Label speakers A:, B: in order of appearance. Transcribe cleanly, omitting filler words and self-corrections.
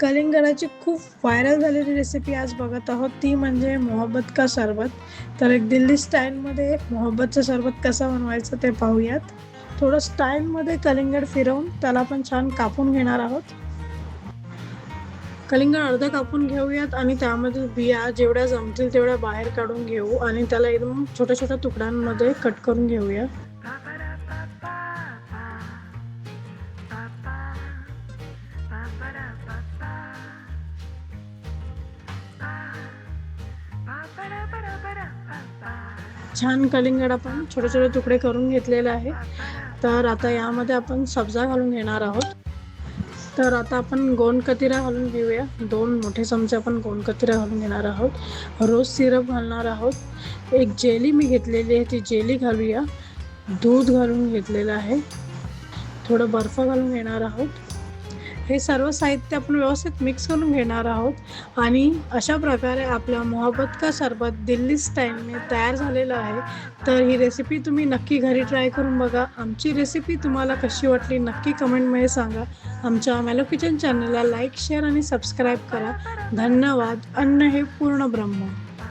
A: कलिंगडाची खूप व्हायरल झालेली रेसिपी आज बघत आहोत, ती म्हणजे मोहब्बत का शरबत. तर एक दिल्ली स्टाईलमध्ये मोहब्बतचं शरबत कसं बनवायचं ते पाहूयात. थोडं स्टाईलमध्ये कलिंगड फिरवून त्याला पण छान कापून घेणार आहोत. कलिंगड अर्ध कापून घेऊयात आणि त्यामध्ये बिया जेवढ्या जमतील तेवढ्या बाहेर काढून घेऊ आणि त्याला एकदम छोट्या छोट्या तुकड्यांमध्ये कट करून घेऊया. छान कलिंगड आपण छोटे छोटे तुकडे करून घेतलेले आहे. तर आता यामध्ये आपण सब्जा घालून घेणार आहोत. तर आता आपण गोंदकतिरा घालून घेऊया. 2 मोठे चमचे आपण गोंदकतिरा घालून घेणार आहोत. रोज सिरप घालणार आहोत. एक जेली मी घेतलेली आहे, ती जेली घालूया. दूध घालून घेतलेलं आहे. थोडं बर्फ घालून घेणार आहोत. हे सर्व साहित्य आपण व्यवस्थित मिक्स करून घेणार आहोत आणि अशा प्रकारे आपला मोहब्बत का शरबत दिल्ली स्टाईलने तयार झालेलं आहे. तर ही रेसिपी तुम्ही नक्की घरी ट्राय करून बघा. आमची रेसिपी तुम्हाला कशी वाटली नक्की कमेंटमध्ये सांगा. आमच्या मॅलो किचन चॅनलला लाईक, शेअर आणि सबस्क्राईब करा. धन्यवाद. अन्न हे पूर्ण ब्रह्म.